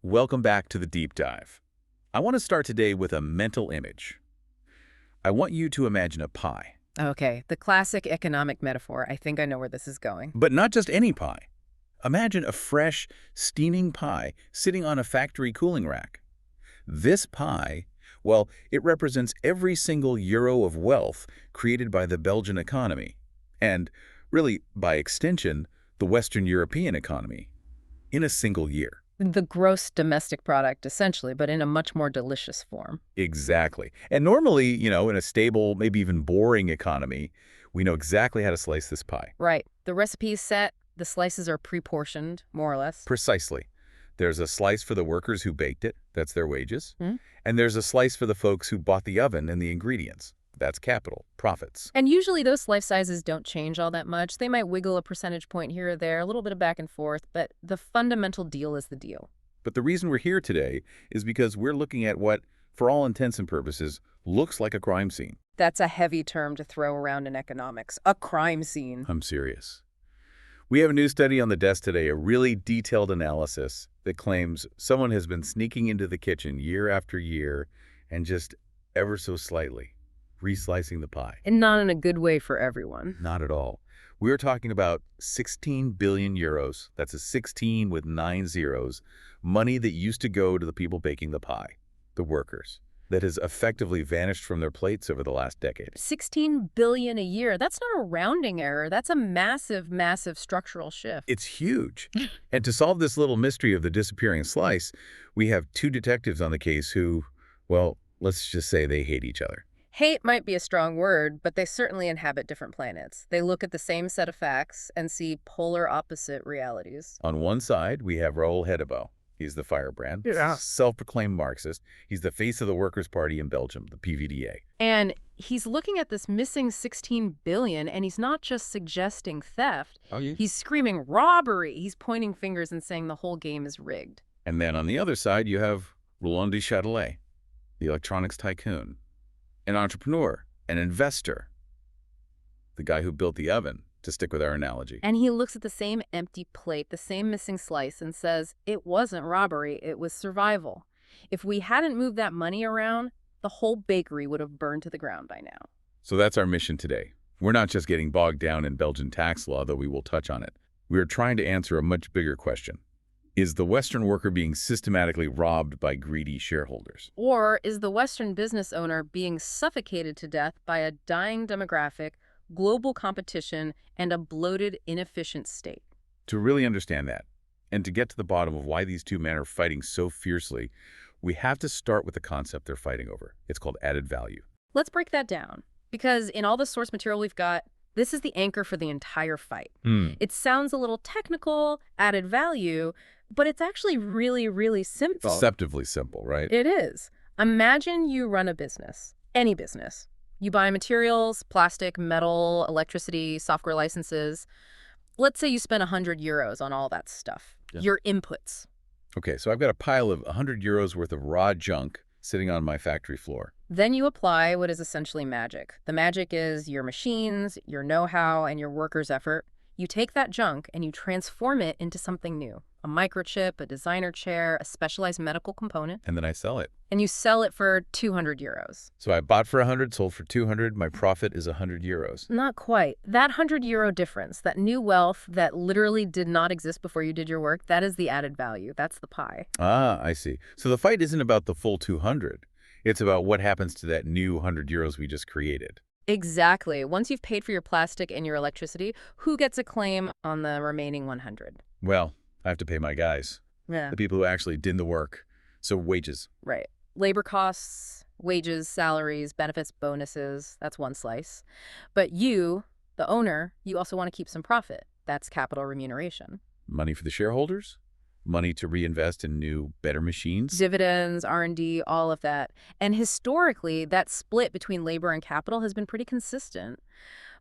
Welcome back to the deep dive. I want to start today with a mental image. I want you to imagine a pie, Okay, the classic economic metaphor. I think I know where this is going. but not just any pie. Imagine a fresh, steaming pie sitting on a factory cooling rack. This pie, well, it represents every single euro of wealth created by the Belgian economy, and, really, by extension, the Western European economy, in a single year. The gross domestic product, essentially, but in a much more delicious form. Exactly. And normally, in a stable, maybe even boring economy, we know exactly how to slice this pie. Right. The recipe's set, the slices are pre-portioned, more or less. Precisely. There's a slice for the workers who baked it, that's their wages. Hmm? And there's a slice for the folks who bought the oven and the ingredients. That's capital, profits. And usually those slice sizes don't change all that much. They might wiggle a percentage point here or there, a little bit of back and forth, but the fundamental deal is the deal. But the reason we're here today is because we're looking at what, for all intents and purposes, looks like a crime scene. That's a heavy term to throw around in economics. A crime scene. I'm serious. We have a new study on the desk today, a really detailed analysis that claims someone has been sneaking into the kitchen year after year and just ever so slightly reslicing the pie. And not in a good way for everyone. Not at all. We're talking about 16 billion euros. That's a 16 with 9 zeros. Money that used to go to the people baking the pie, the workers, that has effectively vanished from their plates over the last decade. 16 billion a year. That's not a rounding error. That's a massive, massive structural shift. It's huge. And to solve this little mystery of the disappearing slice, we have two detectives on the case who, well, let's just say they hate each other. Hate might be a strong word, but they certainly inhabit different planets. They look at the same set of facts and see polar opposite realities. On one side, we have Raoul Hedebo. He's the firebrand, self-proclaimed Marxist. He's the face of the Workers' Party in Belgium, the PVDA. And he's looking at this missing 16 billion, and he's not just suggesting theft. Oh, yeah? He's screaming robbery. He's pointing fingers and saying the whole game is rigged. And then on the other side, you have Roland de Châtelet, the electronics tycoon, an entrepreneur, an investor, the guy who built the oven, to stick with our analogy. And he looks at the same empty plate, the same missing slice, and says, it wasn't robbery, it was survival. If we hadn't moved that money around, the whole bakery would have burned to the ground by now. So that's our mission today. We're not just getting bogged down in Belgian tax law, though we will touch on it. We are trying to answer a much bigger question. Is the Western worker being systematically robbed by greedy shareholders? Or is the Western business owner being suffocated to death by a dying demographic, global competition, and a bloated, inefficient state? To really understand that, and to get to the bottom of why these two men are fighting so fiercely, we have to start with the concept they're fighting over. It's called added value. Let's break that down, because in all the source material we've got, this is the anchor for the entire fight. It sounds a little technical, added value, but it's actually really, really simple. Deceptively simple, right? It is. Imagine you run a business, any business. You buy materials, plastic, metal, electricity, software licenses. Let's say you spend 100 euros on all that stuff, your inputs. Okay, so I've got a pile of 100 euros worth of raw junk sitting on my factory floor. Then you apply what is essentially magic. The magic is your machines, your know-how, and your workers' effort. You take that junk and you transform it into something new. A microchip, a designer chair, a specialized medical component. And then I sell it. And you sell it for 200 euros. So I bought for 100, sold for 200. My profit is 100 euros. Not quite. That 100 euro difference, that new wealth that literally did not exist before you did your work, that is the added value. That's the pie. Ah, I see. So the fight isn't about the full 200. It's about what happens to that new 100 euros we just created. Exactly. Once you've paid for your plastic and your electricity, who gets a claim on the remaining 100? Well, I have to pay my guys, Yeah. the people who actually did the work. So wages. Right. Labor costs, wages, salaries, benefits, bonuses, that's one slice. But you, the owner, you also want to keep some profit. That's capital remuneration. Money for the shareholders, money to reinvest in new, better machines. Dividends, R&D, all of that. And historically, that split between labor and capital has been pretty consistent.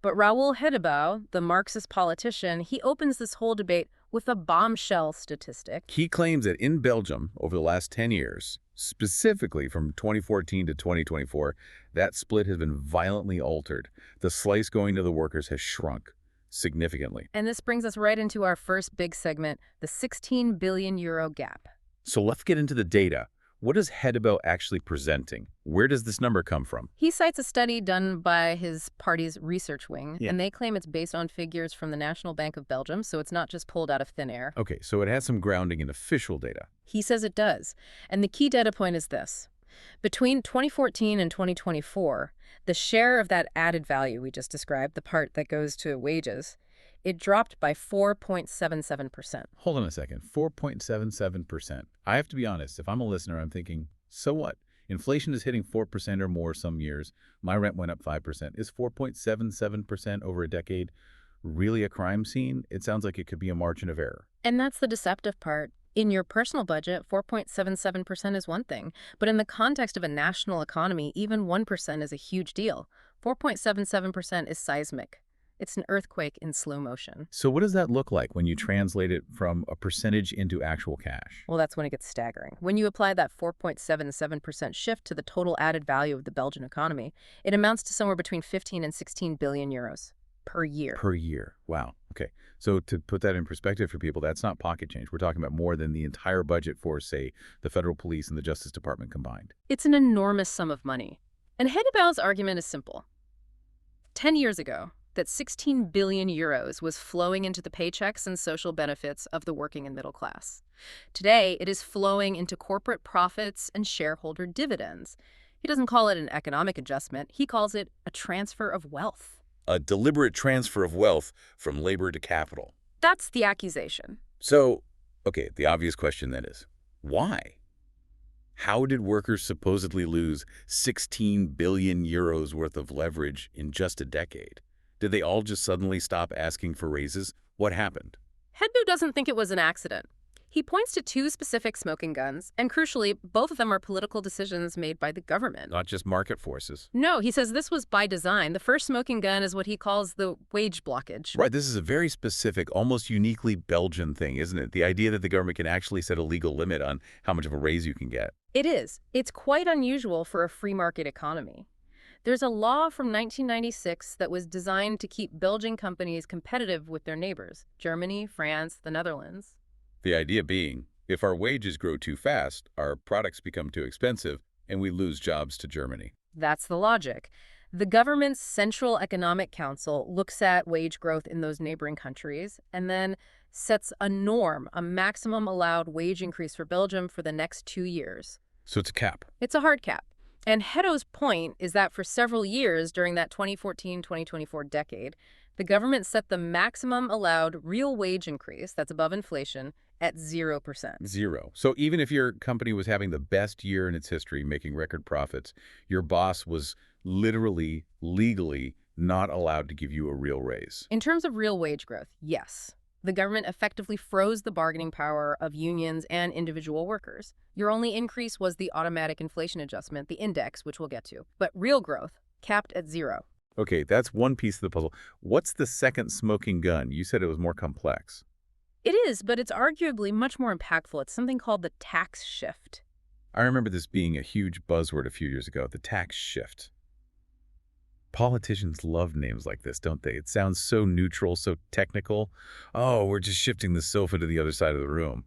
But Raoul Hedebo, the Marxist politician, he opens this whole debate with a bombshell statistic. He claims that in Belgium, over the last 10 years, specifically from 2014 to 2024, that split has been violently altered. The slice going to the workers has shrunk significantly. And this brings us right into our first big segment, the 16 billion euro gap. So let's get into the data. What is Hedebo actually presenting? Where does this number come from? He cites a study done by his party's research wing, Yeah. and they claim it's based on figures from the National Bank of Belgium, so it's not just pulled out of thin air. Okay, so it has some grounding in official data. He says it does. And the key data point is this. Between 2014 and 2024, the share of that added value we just described, the part that goes to wages, it dropped by 4.77%. Hold on a second, 4.77%. I have to be honest, if I'm a listener, I'm thinking, so what? Inflation is hitting 4% or more some years. My rent went up 5%. Is 4.77% over a decade really a crime scene? It sounds like it could be a margin of error. And that's the deceptive part. In your personal budget, 4.77% is one thing, but in the context of a national economy, even 1% is a huge deal. 4.77% is seismic. It's an earthquake in slow motion. So what does that look like when you translate it from a percentage into actual cash? Well, that's when it gets staggering. When you apply that 4.77% shift to the total added value of the Belgian economy, it amounts to somewhere between 15 and 16 billion euros per year. Per year. Wow. Okay. So to put that in perspective for people, that's not pocket change. We're talking about more than the entire budget for, say, the federal police and the Justice Department combined. It's an enormous sum of money. And Hedebou's argument is simple. 10 years ago, that 16 billion euros was flowing into the paychecks and social benefits of the working and middle class. Today, it is flowing into corporate profits and shareholder dividends. He doesn't call it an economic adjustment. He calls it a transfer of wealth. A deliberate transfer of wealth from labor to capital. That's the accusation. So, okay, the obvious question then is, why? How did workers supposedly lose 16 billion euros worth of leverage in just a decade? Did they all just suddenly stop asking for raises? What happened? Hedbu doesn't think it was an accident. He points to two specific smoking guns, and crucially, both of them are political decisions made by the government. Not just market forces. No, he says this was by design. The first smoking gun is what he calls the wage blockage. Right, this is a very specific, almost uniquely Belgian thing, isn't it? The idea that the government can actually set a legal limit on how much of a raise you can get. It is. It's quite unusual for a free market economy. There's a law from 1996 that was designed to keep Belgian companies competitive with their neighbors, Germany, France, the Netherlands. The idea being, if our wages grow too fast, our products become too expensive, and we lose jobs to Germany. That's the logic. The government's Central Economic Council looks at wage growth in those neighboring countries and then sets a norm, a maximum allowed wage increase for Belgium for the next 2 years. So it's a cap. It's a hard cap. And Hedo's point is that for several years during that 2014-2024 decade, the government set the maximum allowed real wage increase, that's above inflation, at 0%. Zero. So even if your company was having the best year in its history, making record profits, your boss was literally, legally not allowed to give you a real raise. In terms of real wage growth, yes. The government effectively froze the bargaining power of unions and individual workers. Your only increase was the automatic inflation adjustment, the index, which we'll get to. But real growth, capped at 0. Okay, that's one piece of the puzzle. What's the second smoking gun? You said it was more complex. It is, but it's arguably much more impactful. It's something called the tax shift. I remember this being a huge buzzword a few years ago, the tax shift. Politicians love names like this, don't they? It sounds so neutral, so technical. Oh, we're just shifting the sofa to the other side of the room.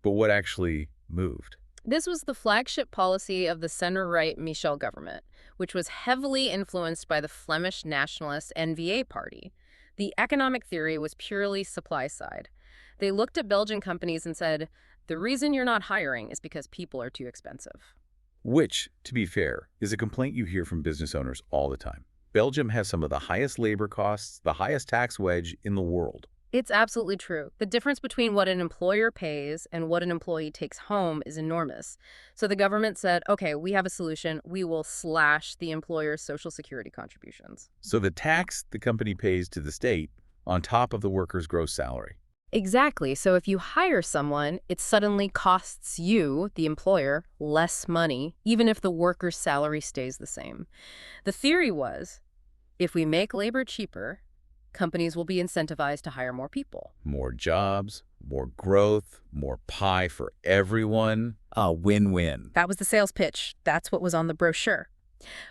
But what actually moved? This was the flagship policy of the center-right Michel government, which was heavily influenced by the Flemish nationalist N-VA party. The economic theory was purely supply-side. They looked at Belgian companies and said, the reason you're not hiring is because people are too expensive. Which, to be fair, is a complaint you hear from business owners all the time. Belgium has some of the highest labor costs, the highest tax wedge in the world. It's absolutely true. The difference between what an employer pays and what an employee takes home is enormous. So the government said, okay, we have a solution. We will slash the employer's Social Security contributions. So the tax the company pays to the state on top of the worker's gross salary. Exactly. So if you hire someone, it suddenly costs you, the employer, less money, even if the worker's salary stays the same. The theory was, if we make labor cheaper, companies will be incentivized to hire more people. More jobs, more growth, more pie for everyone. A win-win. That was the sales pitch. That's what was on the brochure.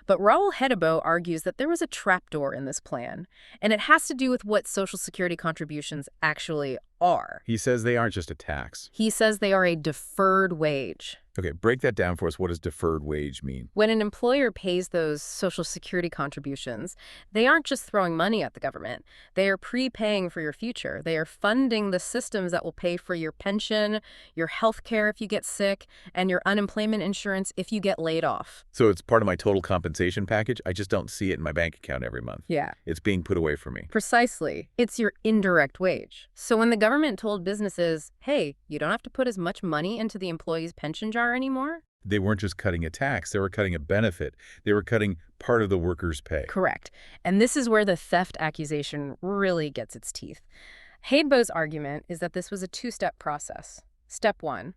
But Raoul Hedebo argues that there was a trapdoor in this plan, and it has to do with what Social Security contributions actually are. He says they aren't just a tax. He says they are a deferred wage. Okay, break that down for us. What does deferred wage mean? When an employer pays those Social Security contributions, they aren't just throwing money at the government. They are prepaying for your future. They are funding the systems that will pay for your pension, your health care if you get sick, and your unemployment insurance if you get laid off. So it's part of my total compensation package? I just don't see it in my bank account every month. Yeah. It's being put away for me. Precisely. It's your indirect wage. So when the government told businesses, hey, you don't have to put as much money into the employee's pension jar anymore? They weren't just cutting a tax, they were cutting a benefit. They were cutting part of the worker's pay. Correct. And this is where the theft accusation really gets its teeth. Hadebo's argument is that this was a two-step process. Step one,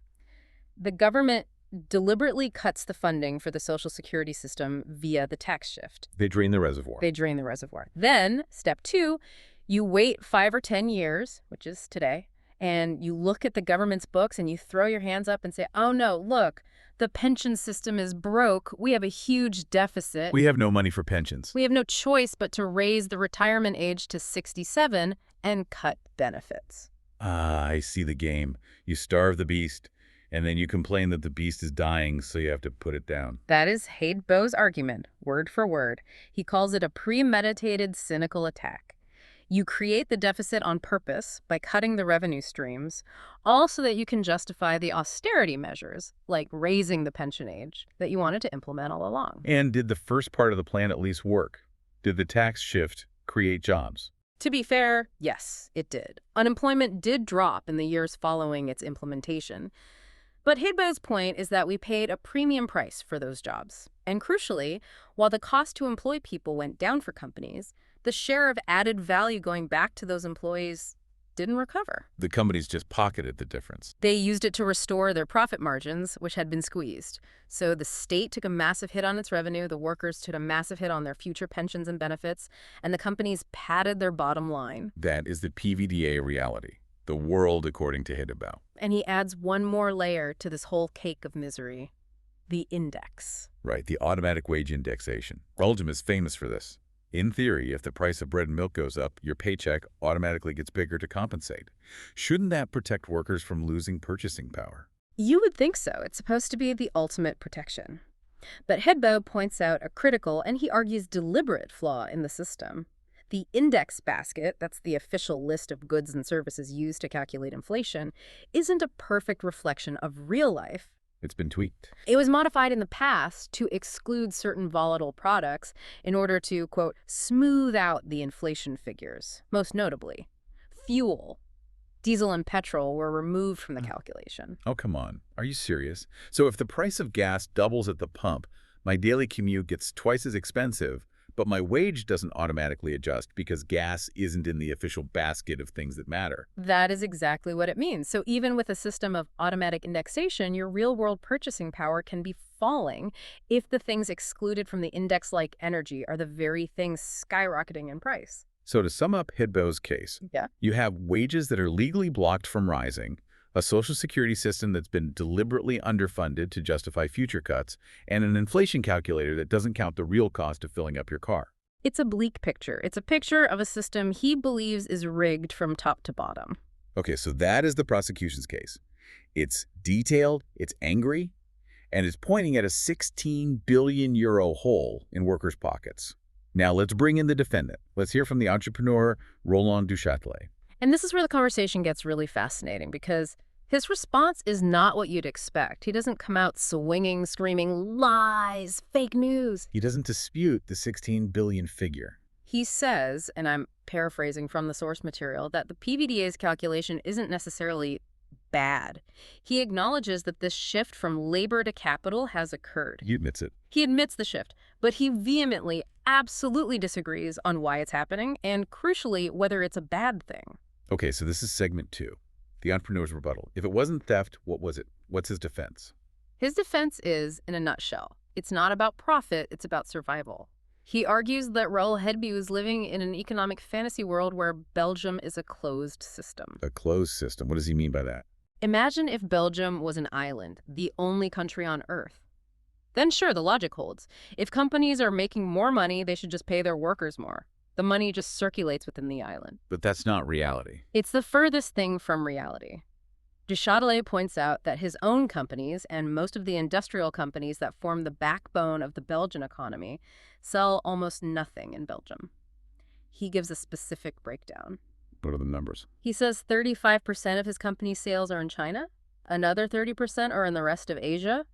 the government deliberately cuts the funding for the Social Security system via the tax shift. They drain the reservoir. They drain the reservoir. Then, step two, you wait 5 or 10 years, which is today, and you look at the government's books and you throw your hands up and say, oh no, look, the pension system is broke. We have a huge deficit. We have no money for pensions. We have no choice but to raise the retirement age to 67 and cut benefits. Ah, I see the game. You starve the beast, and then you complain that the beast is dying, so you have to put it down. That is Hadebo's argument, word for word. He calls it a premeditated, cynical attack. You create the deficit on purpose by cutting the revenue streams, all so that you can justify the austerity measures, like raising the pension age, that you wanted to implement all along. And did the first part of the plan at least work? Did the tax shift create jobs? To be fair, yes, it did. Unemployment did drop in the years following its implementation. But Hadebo's point is that we paid a premium price for those jobs. And crucially, while the cost to employ people went down for companies, the share of added value going back to those employees didn't recover. The companies just pocketed the difference. They used it to restore their profit margins, which had been squeezed. So the state took a massive hit on its revenue, the workers took a massive hit on their future pensions and benefits, and the companies padded their bottom line. That is the PVDA reality, the world according to Hadebo. And he adds one more layer to this whole cake of misery: the index. Right, the automatic wage indexation. Belgium is famous for this. In theory, if the price of bread and milk goes up, your paycheck automatically gets bigger to compensate. Shouldn't that protect workers from losing purchasing power? You would think so. It's supposed to be the ultimate protection. But Hadebo points out a critical, and he argues deliberate, flaw in the system. The index basket, that's the official list of goods and services used to calculate inflation, isn't a perfect reflection of real life. It's been tweaked. It was modified in the past to exclude certain volatile products in order to, quote, smooth out the inflation figures. Most notably, fuel. Diesel and petrol were removed from the calculation. Oh, come on. Are you serious? So if the price of gas doubles at the pump, my daily commute gets twice as expensive, but my wage doesn't automatically adjust because gas isn't in the official basket of things that matter. That is exactly what it means. So even with a system of automatic indexation, your real-world purchasing power can be falling if the things excluded from the index, like energy, are the very things skyrocketing in price. So to sum up Hadebo's case, you have wages that are legally blocked from rising, a Social Security system that's been deliberately underfunded to justify future cuts, and an inflation calculator that doesn't count the real cost of filling up your car. It's a bleak picture. It's a picture of a system he believes is rigged from top to bottom. Okay, so that is the prosecution's case. It's detailed, it's angry, and it's pointing at a 16 billion euro hole in workers' pockets. Now let's bring in the defendant. Let's hear from the entrepreneur, Roland Duchâtelet. And this is where the conversation gets really fascinating, because his response is not what you'd expect. He doesn't come out swinging, screaming, lies, fake news. He doesn't dispute the 16 billion figure. He says, and I'm paraphrasing from the source material, that the PVDA's calculation isn't necessarily bad. He acknowledges that this shift from labor to capital has occurred. He admits it. He admits the shift, but he vehemently, absolutely disagrees on why it's happening and, crucially, whether it's a bad thing. Okay, so this is segment 2, the entrepreneur's rebuttal. If it wasn't theft, what was it? What's his defense? His defense is, in a nutshell, it's not about profit, it's about survival. He argues that Raoul Hedeby was living in an economic fantasy world where Belgium is a closed system. A closed system. What does he mean by that? Imagine if Belgium was an island, the only country on Earth. Then sure, the logic holds. If companies are making more money, they should just pay their workers more. The money just circulates within the island. But that's not reality. It's the furthest thing from reality. Du Châtelet points out that his own companies and most of the industrial companies that form the backbone of the Belgian economy sell almost nothing in Belgium. He gives a specific breakdown. What are the numbers? He says 35% of his company's sales are in China, another 30% are in the rest of Asia.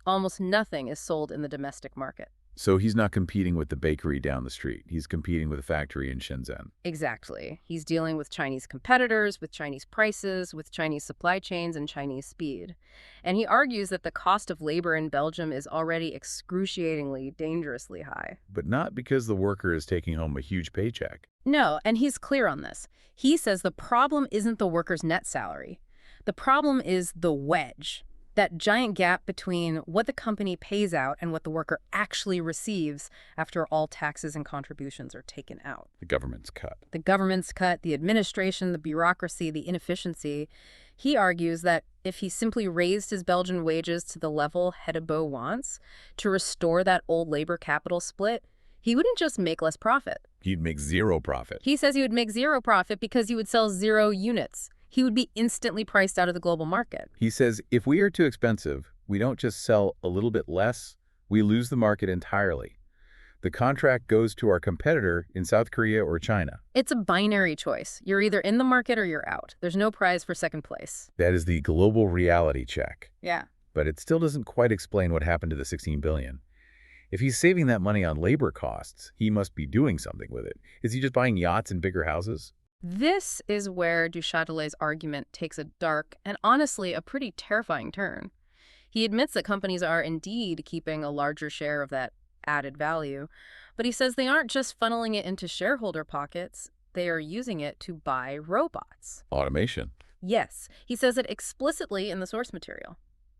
Almost nothing is sold in the domestic market. So he's not competing with the bakery down the street. He's competing with a factory in Shenzhen. Exactly. He's dealing with Chinese competitors, with Chinese prices, with Chinese supply chains, and Chinese speed. And he argues that the cost of labor in Belgium is already excruciatingly, dangerously high. But not because the worker is taking home a huge paycheck. No, and he's clear on this. He says the problem isn't the worker's net salary. The problem is the wedge. That giant gap between what the company pays out and what the worker actually receives after all taxes and contributions are taken out. The government's cut. The government's cut, the administration, the bureaucracy, the inefficiency. He argues that if he simply raised his Belgian wages to the level Hedibo wants to restore that old labor capital split, he wouldn't just make less profit. He'd make zero profit. He says he would make zero profit because he would sell 0 units. He would be instantly priced out of the global market. He says if we are too expensive, we don't just sell a little bit less, we lose the market entirely. The contract goes to our competitor in South Korea or China. It's a binary choice. You're either in the market or you're out. There's no prize for second place. That is the global reality check. Yeah. But it still doesn't quite explain what happened to the $16 billion. If he's saving that money on labor costs, he must be doing something with it. Is he just buying yachts and bigger houses? This is where Du Châtelet's argument takes a dark and honestly a pretty terrifying turn. He admits that companies are indeed keeping a larger share of that added value, but he says they aren't just funneling it into shareholder pockets, they are using it to buy robots. Automation. Yes, he says it explicitly in the source material.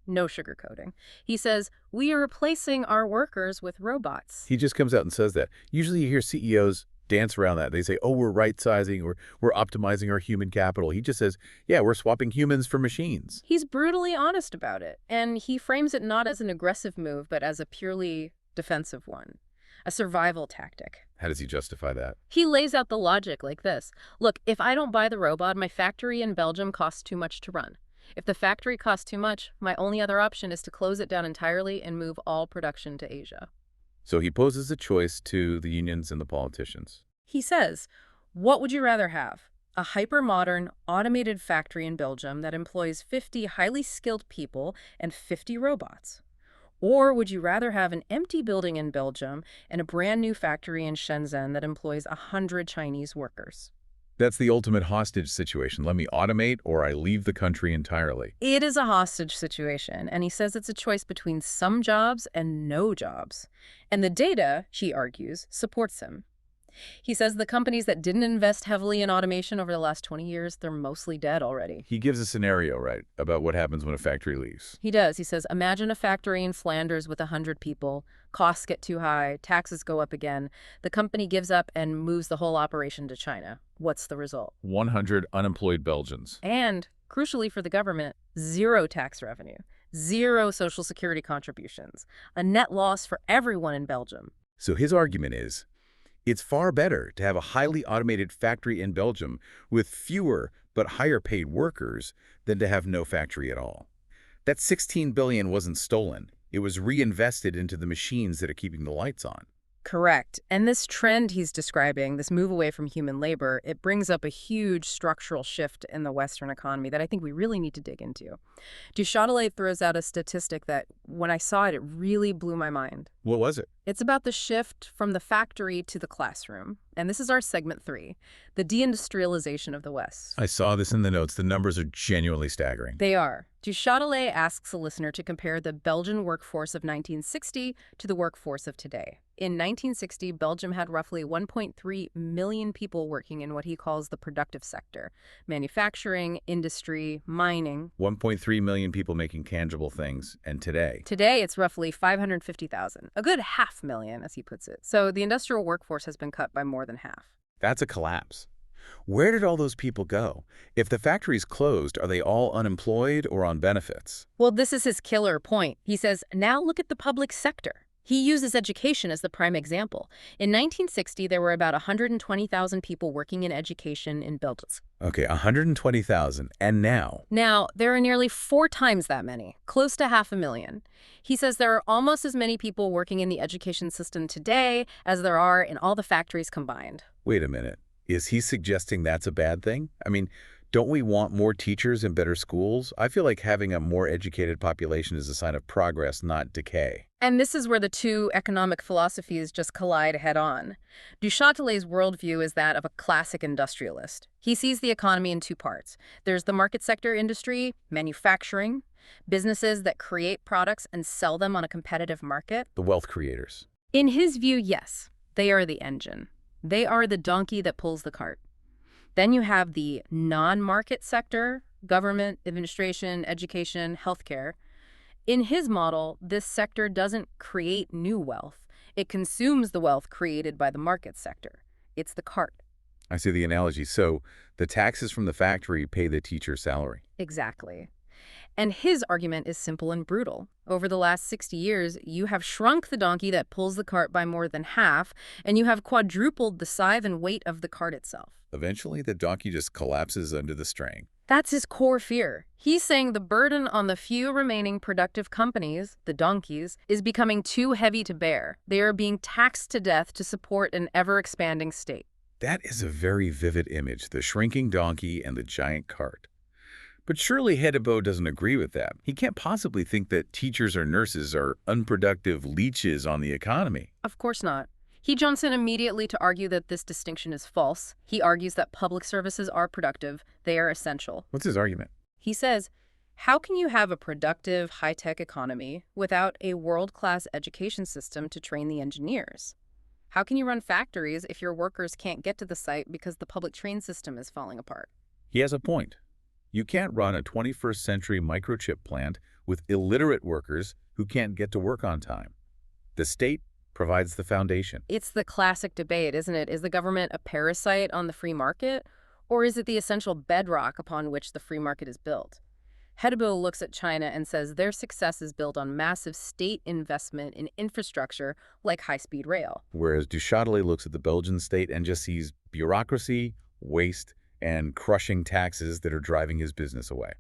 No sugarcoating. He says, we are replacing our workers with robots. He just comes out and says that. Usually you hear CEOs dance around that. They say, oh, we're right-sizing or we're optimizing our human capital. He just says, yeah, we're swapping humans for machines. He's brutally honest about it, and he frames it not as an aggressive move, but as a purely defensive one, a survival tactic. How does he justify that? He lays out the logic like this. Look, if I don't buy the robot, my factory in Belgium costs too much to run. If the factory costs too much, my only other option is to close it down entirely and move all production to Asia. So he poses a choice to the unions and the politicians. He says, what would you rather have? A hyper-modern, automated factory in Belgium that employs 50 highly skilled people and 50 robots? Or would you rather have an empty building in Belgium and a brand new factory in Shenzhen that employs 100 Chinese workers? That's the ultimate hostage situation. Let me automate or I leave the country entirely. It is a hostage situation, and he says it's a choice between some jobs and no jobs. And the data, he argues, supports him. He says the companies that didn't invest heavily in automation over the last 20 years, they're mostly dead already. He gives a scenario, right, about what happens when a factory leaves. He does. He says, imagine a factory in Flanders with 100 people. Costs get too high. Taxes go up again. The company gives up and moves the whole operation to China. What's the result? 100 unemployed Belgians. And, crucially for the government, 0 tax revenue, 0 Social Security contributions, a net loss for everyone in Belgium. So his argument is, it's far better to have a highly automated factory in Belgium with fewer but higher paid workers than to have no factory at all. That $16 billion wasn't stolen. It was reinvested into the machines that are keeping the lights on. Correct. And this trend he's describing, this move away from human labor, it brings up a huge structural shift in the Western economy that I think we really need to dig into. Du Châtelet throws out a statistic that, when I saw it, it really blew my mind. What was it? It's about the shift from the factory to the classroom. And this is our segment 3, the deindustrialization of the West. I saw this in the notes. The numbers are genuinely staggering. They are. Du Châtelet asks a listener to compare the Belgian workforce of 1960 to the workforce of today. In 1960, Belgium had roughly 1.3 million people working in what he calls the productive sector: manufacturing, industry, mining. 1.3 million people making tangible things. And today? Today, it's roughly 550,000, a good 500,000, as he puts it. So the industrial workforce has been cut by more than half. That's a collapse. Where did all those people go? If the factories closed, are they all unemployed or on benefits? Well, this is his killer point. He says, now look at the public sector. He uses education as the prime example. In 1960, there were about 120,000 people working in education in Belgium. Okay, 120,000. And now? Now, there are nearly 4 times that many, close to 500,000. He says there are almost as many people working in the education system today as there are in all the factories combined. Wait a minute. Is he suggesting that's a bad thing? I mean, don't we want more teachers and better schools? I feel like having a more educated population is a sign of progress, not decay. And this is where the two economic philosophies just collide head-on. Du Châtelet's worldview is that of a classic industrialist. He sees the economy in 2 parts. There's the market sector industry, manufacturing, businesses that create products and sell them on a competitive market. The wealth creators. In his view, yes, they are the engine. They are the donkey that pulls the cart. Then you have the non-market sector, government, administration, education, healthcare. In his model, this sector doesn't create new wealth. It consumes the wealth created by the market sector. It's the cart. I see the analogy. So the taxes from the factory pay the teacher's salary. Exactly. And his argument is simple and brutal. Over the last 60 years, you have shrunk the donkey that pulls the cart by more than half, and you have quadrupled the size and weight of the cart itself. Eventually, the donkey just collapses under the strain. That's his core fear. He's saying the burden on the few remaining productive companies, the donkeys, is becoming too heavy to bear. They are being taxed to death to support an ever-expanding state. That is a very vivid image, the shrinking donkey and the giant cart. But surely Hedebo doesn't agree with that. He can't possibly think that teachers or nurses are unproductive leeches on the economy. Of course not. He jumps in immediately to argue that this distinction is false. He argues that public services are productive. They are essential. What's his argument? He says, how can you have a productive, high-tech economy without a world-class education system to train the engineers? How can you run factories if your workers can't get to the site because the public train system is falling apart? He has a point. You can't run a 21st century microchip plant with illiterate workers who can't get to work on time. The state provides the foundation. It's the classic debate, isn't it? Is the government a parasite on the free market, or is it the essential bedrock upon which the free market is built? Hedebo looks at China and says their success is built on massive state investment in infrastructure like high-speed rail. Whereas Du Châtelet looks at the Belgian state and just sees bureaucracy, waste, and crushing taxes that are driving his business away.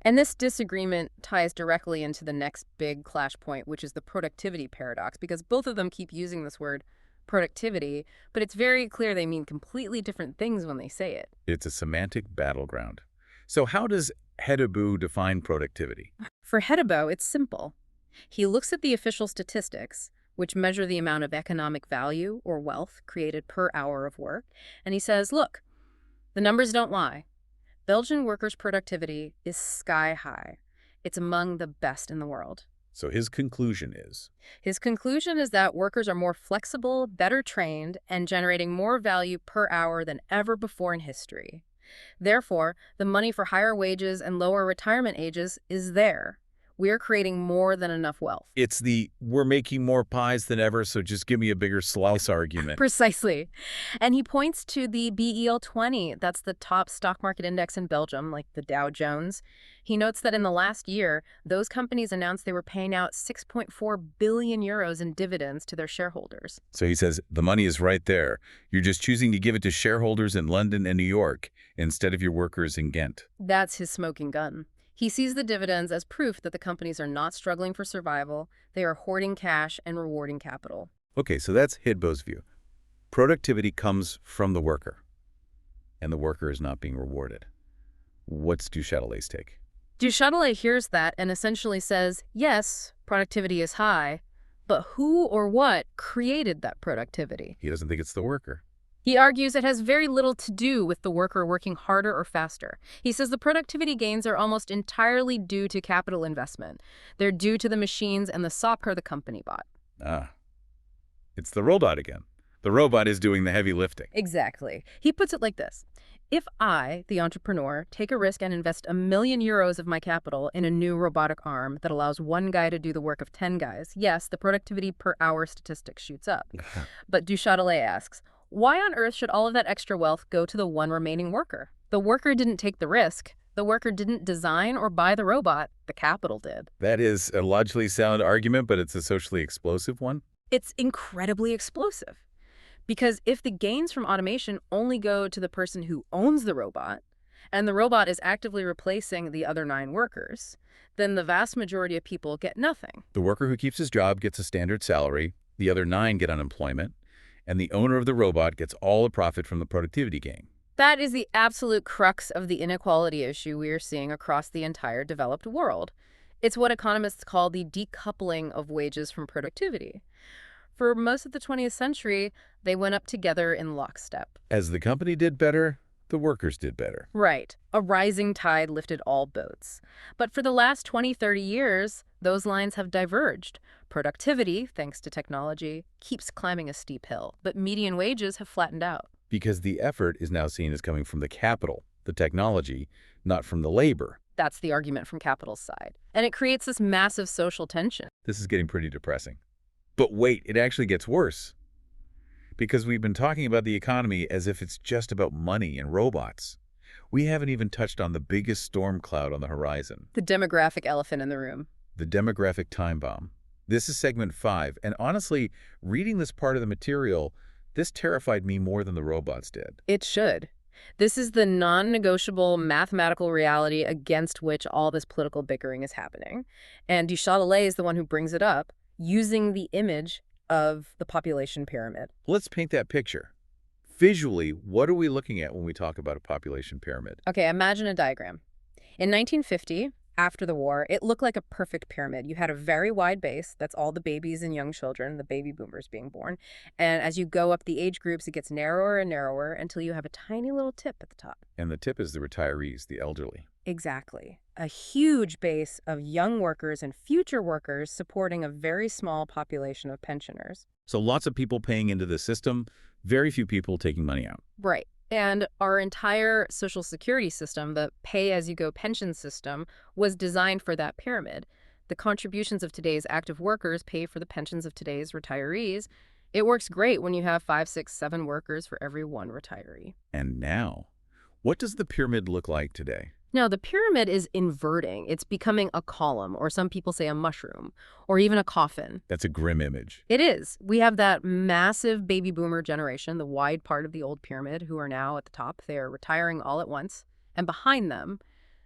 And this disagreement ties directly into the next big clash point, which is the productivity paradox, because both of them keep using this word productivity, but it's very clear they mean completely different things when they say it. It's a semantic battleground. So how does Hedebo define productivity? For Hedebo, it's simple. He looks at the official statistics, which measure the amount of economic value or wealth created per hour of work, and he says, look, the numbers don't lie. Belgian workers' productivity is sky high. It's among the best in the world. So his conclusion is? His conclusion is that workers are more flexible, better trained, and generating more value per hour than ever before in history. Therefore, the money for higher wages and lower retirement ages is there. We're creating more than enough wealth. It's the we're making more pies than ever, so just give me a bigger slice argument. Precisely. And he points to the BEL 20. That's the top stock market index in Belgium, like the Dow Jones. He notes that in the last year, those companies announced they were paying out 6.4 billion euros in dividends to their shareholders. So he says the money is right there. You're just choosing to give it to shareholders in London and New York instead of your workers in Ghent. That's his smoking gun. He sees the dividends as proof that the companies are not struggling for survival. They are hoarding cash and rewarding capital. Okay, so that's Hedebo's view. Productivity comes from the worker, and the worker is not being rewarded. What's Du Châtelet's take? Du Châtelet hears that and essentially says, yes, productivity is high, but who or what created that productivity? He doesn't think it's the worker. He argues it has very little to do with the worker working harder or faster. He says the productivity gains are almost entirely due to capital investment. They're due to the machines and the software the company bought. It's the robot again. The robot is doing the heavy lifting. Exactly. He puts it like this. If I, the entrepreneur, take a risk and invest €1 million of my capital in a new robotic arm that allows one guy to do the work of 10 guys, yes, the productivity per hour statistic shoots up. But Du Châtelet asks, why on earth should all of that extra wealth go to the one remaining worker? The worker didn't take the risk. The worker didn't design or buy the robot. The capital did. That is a logically sound argument, but it's a socially explosive one. It's incredibly explosive. Because if the gains from automation only go to the person who owns the robot, and the robot is actively replacing the other 9 workers, then the vast majority of people get nothing. The worker who keeps his job gets a standard salary, the other 9 get unemployment, and the owner of the robot gets all the profit from the productivity gain. That is the absolute crux of the inequality issue we are seeing across the entire developed world. It's what economists call the decoupling of wages from productivity. For most of the 20th century, they went up together in lockstep. As the company did better, the workers did better. Right. A rising tide lifted all boats. But for the last 20, 30 years, those lines have diverged. Productivity, thanks to technology, keeps climbing a steep hill, but median wages have flattened out. Because the effort is now seen as coming from the capital, the technology, not from the labor. That's the argument from capital's side. And it creates this massive social tension. This is getting pretty depressing. But wait, it actually gets worse. Because we've been talking about the economy as if it's just about money and robots. We haven't even touched on the biggest storm cloud on the horizon. The demographic elephant in the room. The demographic time bomb. This is segment 5, and honestly, reading this part of the material, this terrified me more than the robots did. It should. This is the non-negotiable mathematical reality against which all this political bickering is happening. And du Châtelet is the one who brings it up, using the image of the population pyramid. Let's paint that picture. Visually, what are we looking at when we talk about a population pyramid? Okay, imagine a diagram. In 1950, after the war, it looked like a perfect pyramid. You had a very wide base. That's all the babies and young children, the baby boomers being born. And as you go up the age groups, it gets narrower and narrower until you have a tiny little tip at the top. And the tip is the retirees, the elderly. Exactly. A huge base of young workers and future workers supporting a very small population of pensioners. So lots of people paying into the system, very few people taking money out. Right. And our entire Social Security system, the pay-as-you-go pension system, was designed for that pyramid. The contributions of today's active workers pay for the pensions of today's retirees. It works great when you have 5, 6, 7 workers for every 1 retiree. And now, what does the pyramid look like today? Now, the pyramid is inverting. It's becoming a column, or some people say a mushroom, or even a coffin. That's a grim image. It is. We have that massive baby boomer generation, the wide part of the old pyramid, who are now at the top. They are retiring all at once. And behind them,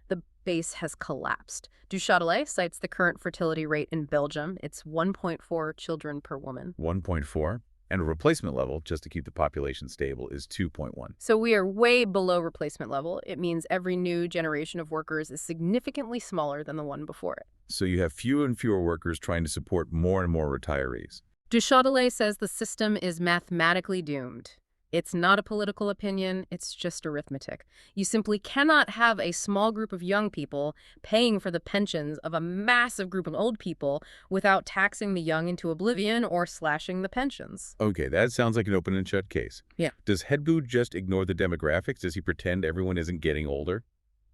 the base has collapsed. Du Châtelet cites the current fertility rate in Belgium. It's 1.4 children per woman. 1.4? And a replacement level, just to keep the population stable, is 2.1. So we are way below replacement level. It means every new generation of workers is significantly smaller than the one before it. So you have fewer and fewer workers trying to support more and more retirees. Du Châtelet says the system is mathematically doomed. It's not a political opinion, it's just arithmetic. You simply cannot have a small group of young people paying for the pensions of a massive group of old people without taxing the young into oblivion or slashing the pensions. Okay, that sounds like an open and shut case. Yeah. Does Hedbu just ignore the demographics? Does he pretend everyone isn't getting older?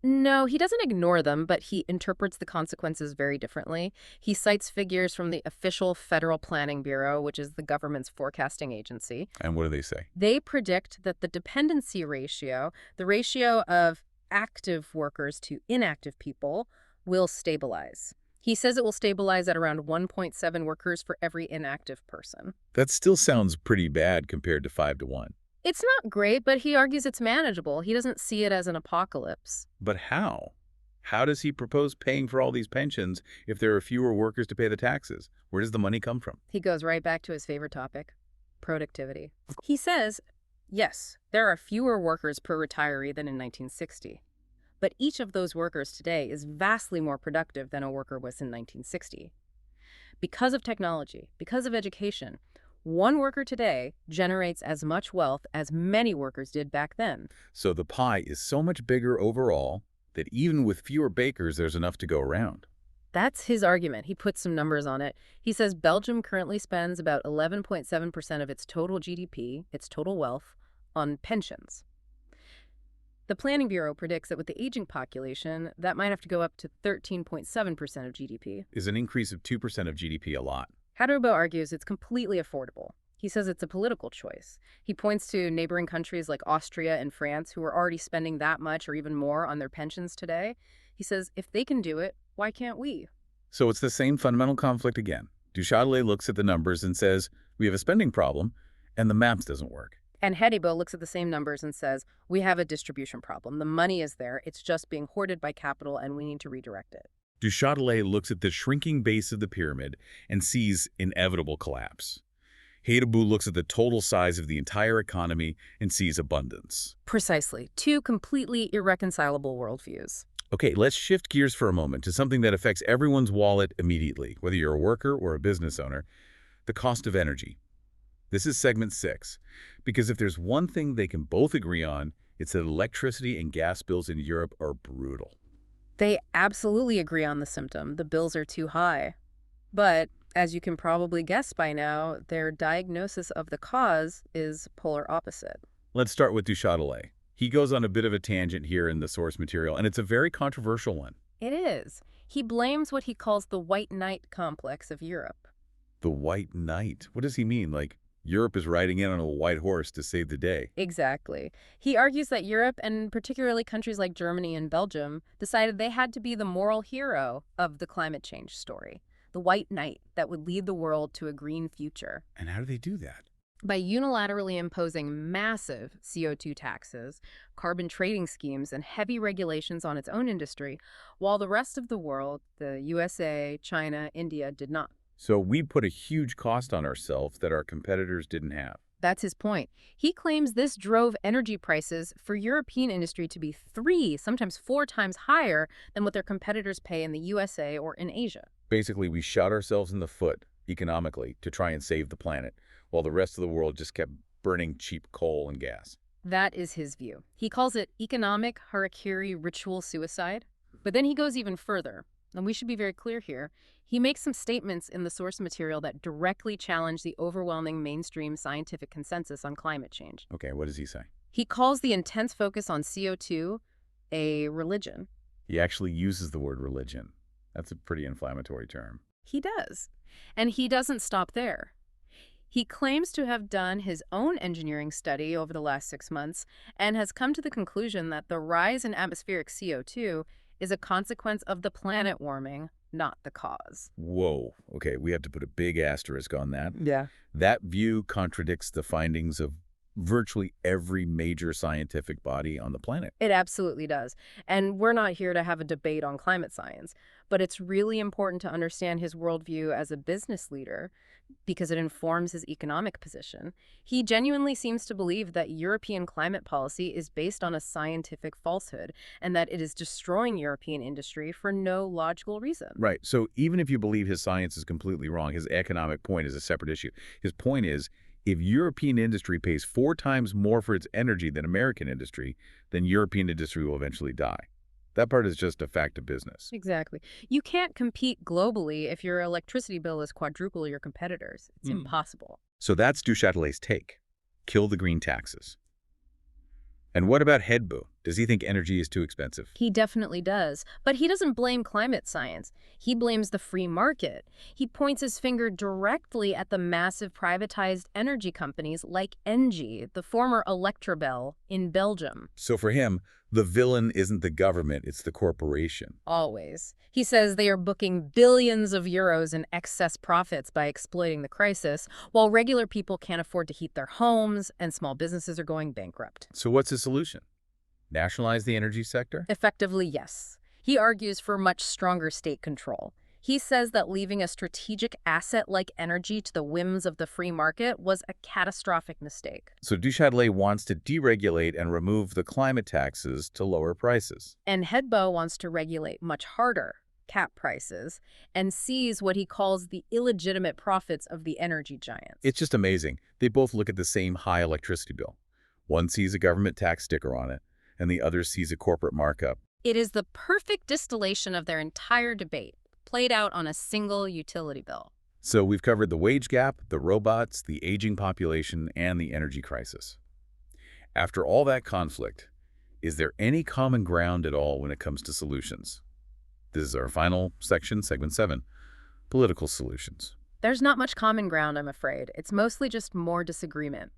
No, he doesn't ignore them, but he interprets the consequences very differently. He cites figures from the official Federal Planning Bureau, which is the government's forecasting agency. And what do they say? They predict that the dependency ratio, the ratio of active workers to inactive people, will stabilize. He says it will stabilize at around 1.7 workers for every inactive person. That still sounds pretty bad compared to 5 to 1. It's not great, but he argues it's manageable. He doesn't see it as an apocalypse. But how? How does he propose paying for all these pensions if there are fewer workers to pay the taxes? Where does the money come from? He goes right back to his favorite topic, productivity. He says, yes, there are fewer workers per retiree than in 1960. But each of those workers today is vastly more productive than a worker was in 1960. Because of technology, because of education, one worker today generates as much wealth as many workers did back then. So the pie is so much bigger overall that even with fewer bakers, there's enough to go around. That's his argument. He puts some numbers on it. He says Belgium currently spends about 11.7% of its total GDP, its total wealth, on pensions. The Planning Bureau predicts that with the aging population, that might have to go up to 13.7% of GDP. Is an increase of 2% of GDP a lot? Hadruba argues it's completely affordable. He says it's a political choice. He points to neighboring countries like Austria and France who are already spending that much or even more on their pensions today. He says if they can do it, why can't we? So it's the same fundamental conflict again. Du Châtelet looks at the numbers and says, We have a spending problem, and the maps doesn't work. And Hedibo looks at the same numbers and says, we have a distribution problem. The money is there. It's just being hoarded by capital, and we need to redirect it. Du Châtelet looks at the shrinking base of the pyramid and sees inevitable collapse. Hedibo looks at the total size of the entire economy and sees abundance. Precisely. Two completely irreconcilable worldviews. Okay, let's shift gears for a moment to something that affects everyone's wallet immediately, whether you're a worker or a business owner: the cost of energy. This is segment 6, because if there's one thing they can both agree on, it's that electricity and gas bills in Europe are brutal. They absolutely agree on the symptom. The bills are too high. But, as you can probably guess by now, their diagnosis of the cause is polar opposite. Let's start with Du Châtelet. He goes on a bit of a tangent here in the source material, and it's a very controversial one. It is. He blames what he calls the white knight complex of Europe. The white knight. What does he mean? Like, Europe is riding in on a white horse to save the day. Exactly. He argues that Europe, and particularly countries like Germany and Belgium, decided they had to be the moral hero of the climate change story, the white knight that would lead the world to a green future. And how do they do that? By unilaterally imposing massive CO2 taxes, carbon trading schemes, and heavy regulations on its own industry, while the rest of the world, the USA, China, India, did not. So we put a huge cost on ourselves that our competitors didn't have. That's his point. He claims this drove energy prices for European industry to be 3, sometimes 4 times higher than what their competitors pay in the USA or in Asia. Basically, we shot ourselves in the foot economically to try and save the planet, while the rest of the world just kept burning cheap coal and gas. That is his view. He calls it economic harakiri ritual suicide. But then he goes even further. And we should be very clear here. He makes some statements in the source material that directly challenge the overwhelming mainstream scientific consensus on climate change. Okay, what does he say? He calls the intense focus on CO2 a religion. He actually uses the word religion. That's a pretty inflammatory term. He does. And he doesn't stop there. He claims to have done his own engineering study over the last 6 months and has come to the conclusion that the rise in atmospheric CO2 is a consequence of the planet warming, not the cause. Whoa. Okay, we have to put a big asterisk on that. Yeah. That view contradicts the findings of virtually every major scientific body on the planet. It absolutely does. And we're not here to have a debate on climate science, but it's really important to understand his worldview as a business leader because it informs his economic position. He genuinely seems to believe that European climate policy is based on a scientific falsehood and that it is destroying European industry for no logical reason. Right. So even if you believe his science is completely wrong, his economic point is a separate issue. His point is, if European industry pays 4 times more for its energy than American industry, then European industry will eventually die. That part is just a fact of business. Exactly. You can't compete globally if your electricity bill is quadruple your competitors. It's impossible. So that's Du Châtelet's take. Kill the green taxes. And what about Hedibo? Does he think energy is too expensive? He definitely does. But he doesn't blame climate science. He blames the free market. He points his finger directly at the massive privatized energy companies like Engie, the former Electrabel, in Belgium. So for him, the villain isn't the government, it's the corporation. Always. He says they are booking billions of euros in excess profits by exploiting the crisis, while regular people can't afford to heat their homes and small businesses are going bankrupt. So what's his solution? Nationalize the energy sector? Effectively, yes. He argues for much stronger state control. He says that leaving a strategic asset like energy to the whims of the free market was a catastrophic mistake. So Du Châtelet wants to deregulate and remove the climate taxes to lower prices. And Hedibo wants to regulate much harder, cap prices, and seize what he calls the illegitimate profits of the energy giants. It's just amazing. They both look at the same high electricity bill. One sees a government tax sticker on it, and the other sees a corporate markup. It is the perfect distillation of their entire debate, played out on a single utility bill. So we've covered the wage gap, the robots, the aging population, and the energy crisis. After all that conflict, is there any common ground at all when it comes to solutions? This is our final section, segment 7, political solutions. There's not much common ground, I'm afraid. It's mostly just more disagreement.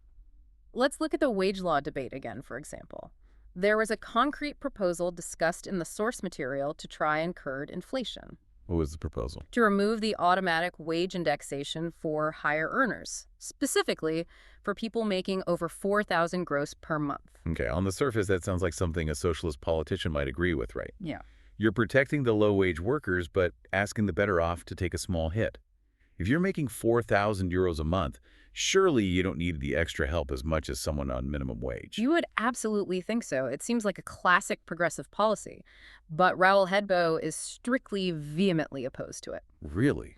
Let's look at the wage law debate again, for example. There was a concrete proposal discussed in the source material to try and curb inflation. What was the proposal? To remove the automatic wage indexation for higher earners, specifically for people making over 4,000 gross per month. Okay, on the surface, that sounds like something a socialist politician might agree with, right? Yeah. You're protecting the low-wage workers, but asking the better off to take a small hit. If you're making 4,000 euros a month, surely you don't need the extra help as much as someone on minimum wage. You would absolutely think so. It seems like a classic progressive policy. But Raoul Hedbo is strictly, vehemently opposed to it. Really?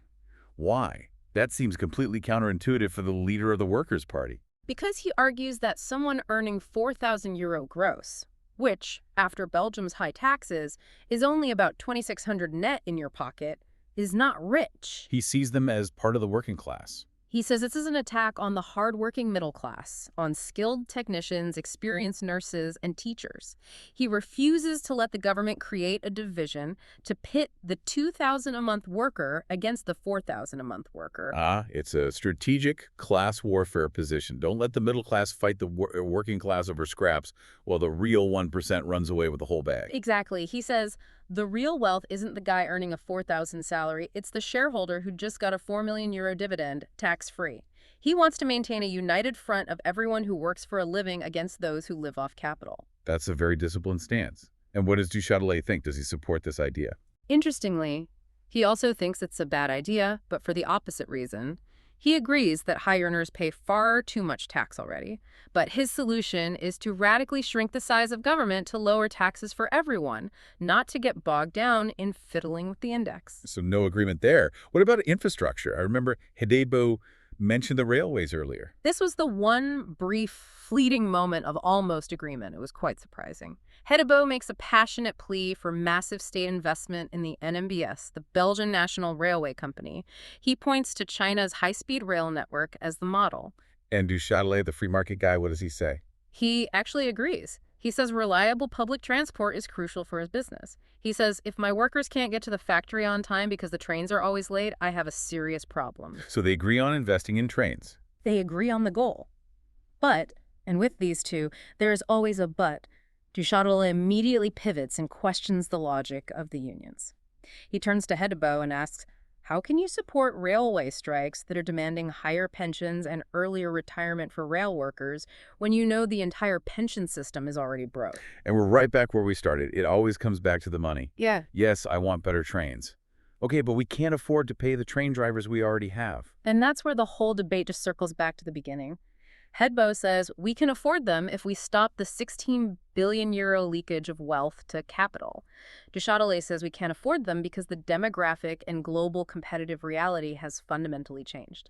Why? That seems completely counterintuitive for the leader of the Workers' Party. Because he argues that someone earning 4,000 euro gross, which, after Belgium's high taxes, is only about 2,600 net in your pocket, is not rich. He sees them as part of the working class. He says this is an attack on the hardworking middle class, on skilled technicians, experienced nurses, and teachers. He refuses to let the government create a division to pit the 2,000 a month worker against the 4,000 a month worker. It's a strategic class warfare position. Don't let the middle class fight the working class over scraps while the real 1% runs away with the whole bag. Exactly. He says the real wealth isn't the guy earning a 4,000 salary, it's the shareholder who just got a 4 million euro dividend, tax-free. He wants to maintain a united front of everyone who works for a living against those who live off capital. That's a very disciplined stance. And what does Du Châtelet think? Does he support this idea? Interestingly, he also thinks it's a bad idea, but for the opposite reason. He agrees that high earners pay far too much tax already, but his solution is to radically shrink the size of government to lower taxes for everyone, not to get bogged down in fiddling with the index. So no agreement there. What about infrastructure? I remember Hedebo mentioned the railways earlier. This was the one brief, fleeting moment of almost agreement. It was quite surprising. Hedebo makes a passionate plea for massive state investment in the NMBS, the Belgian National Railway Company. He points to China's high-speed rail network as the model. And Du Châtelet, the free market guy, what does he say? He actually agrees. He says reliable public transport is crucial for his business. He says, if my workers can't get to the factory on time because the trains are always late, I have a serious problem. So they agree on investing in trains. They agree on the goal. But, and with these two, there is always a but, Du Châtelet immediately pivots and questions the logic of the unions. He turns to Hedebo and asks, how can you support railway strikes that are demanding higher pensions and earlier retirement for rail workers when you know the entire pension system is already broke? And we're right back where we started. It always comes back to the money. Yeah. Yes, I want better trains. Okay, but we can't afford to pay the train drivers we already have. And that's where the whole debate just circles back to the beginning. Hedbo says we can afford them if we stop the 16 billion euro leakage of wealth to capital. Du Châtelet says we can't afford them because the demographic and global competitive reality has fundamentally changed.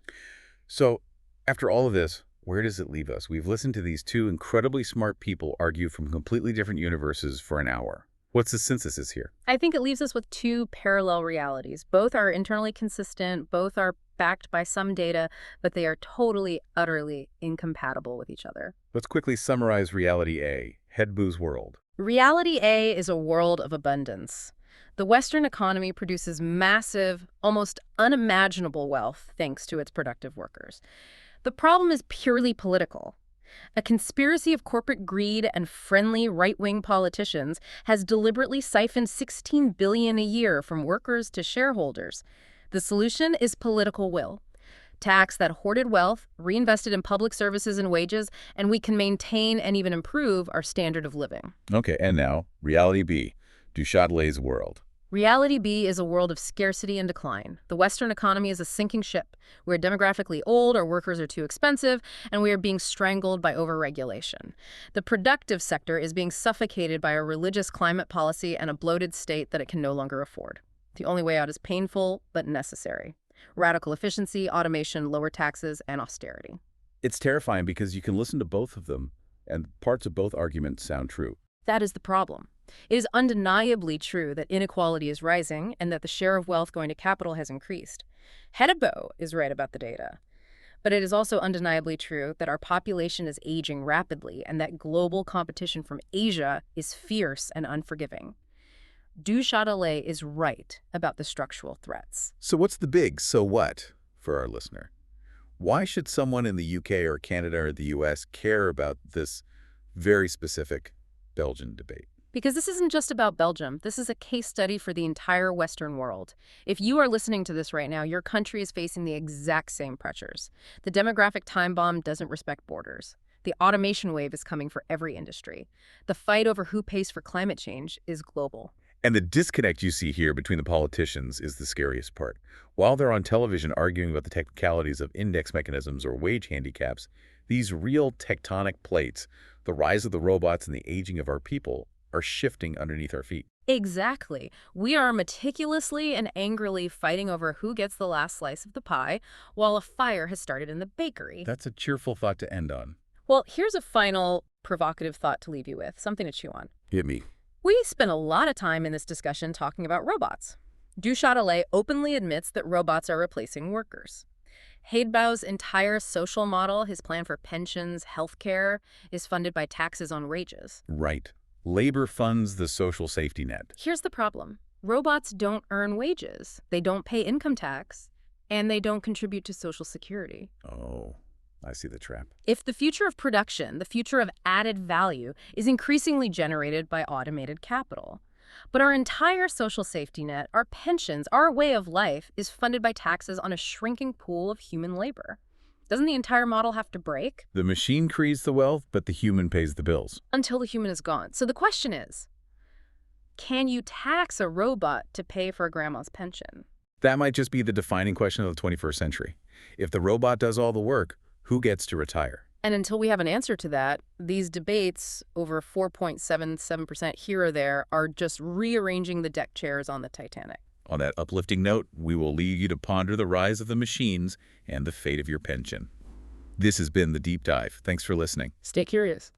So, after all of this, where does it leave us? We've listened to these two incredibly smart people argue from completely different universes for an hour. What's the synthesis here? I think it leaves us with two parallel realities. Both are internally consistent, both are backed by some data, but they are totally, utterly incompatible with each other. Let's quickly summarize reality A, Hedbo's world. Reality A is a world of abundance. The Western economy produces massive, almost unimaginable wealth thanks to its productive workers. The problem is purely political. A conspiracy of corporate greed and friendly right-wing politicians has deliberately siphoned $16 billion a year from workers to shareholders. The solution is political will. Tax that hoarded wealth, reinvested in public services and wages, and we can maintain and even improve our standard of living. Okay, and now, reality B, Du Châtelet's world. Reality B is a world of scarcity and decline. The Western economy is a sinking ship. We're demographically old, our workers are too expensive, and we are being strangled by overregulation. The productive sector is being suffocated by a religious climate policy and a bloated state that it can no longer afford. The only way out is painful, but necessary. Radical efficiency, automation, lower taxes, and austerity. It's terrifying because you can listen to both of them, and parts of both arguments sound true. That is the problem. It is undeniably true that inequality is rising and that the share of wealth going to capital has increased. Hedebo is right about the data. But it is also undeniably true that our population is aging rapidly and that global competition from Asia is fierce and unforgiving. Du Châtelet is right about the structural threats. So what's the big so what for our listener? Why should someone in the UK or Canada or the US care about this very specific Belgian debate? Because this isn't just about Belgium. This is a case study for the entire Western world. If you are listening to this right now, your country is facing the exact same pressures. The demographic time bomb doesn't respect borders. The automation wave is coming for every industry. The fight over who pays for climate change is global. And the disconnect you see here between the politicians is the scariest part. While they're on television arguing about the technicalities of index mechanisms or wage handicaps, these real tectonic plates, the rise of the robots and the aging of our people, are shifting underneath our feet. Exactly. We are meticulously and angrily fighting over who gets the last slice of the pie, while a fire has started in the bakery. That's a cheerful thought to end on. Well, here's a final provocative thought to leave you with, something to chew on. Hit me. We spent a lot of time in this discussion talking about robots. Du Châtelet openly admits that robots are replacing workers. Heidbau's entire social model, his plan for pensions, healthcare, is funded by taxes on wages. Right. Labor funds the social safety net. Here's the problem. Robots don't earn wages, they don't pay income tax, and they don't contribute to Social Security. Oh, I see the trap. If the future of production, the future of added value, is increasingly generated by automated capital, but our entire social safety net, our pensions, our way of life is funded by taxes on a shrinking pool of human labor, doesn't the entire model have to break? The machine creates the wealth, but the human pays the bills. Until the human is gone. So the question is, can you tax a robot to pay for grandma's pension? That might just be the defining question of the 21st century. If the robot does all the work, who gets to retire? And until we have an answer to that, these debates over 4.77% here or there are just rearranging the deck chairs on the Titanic. On that uplifting note, we will leave you to ponder the rise of the machines and the fate of your pension. This has been The Deep Dive. Thanks for listening. Stay curious.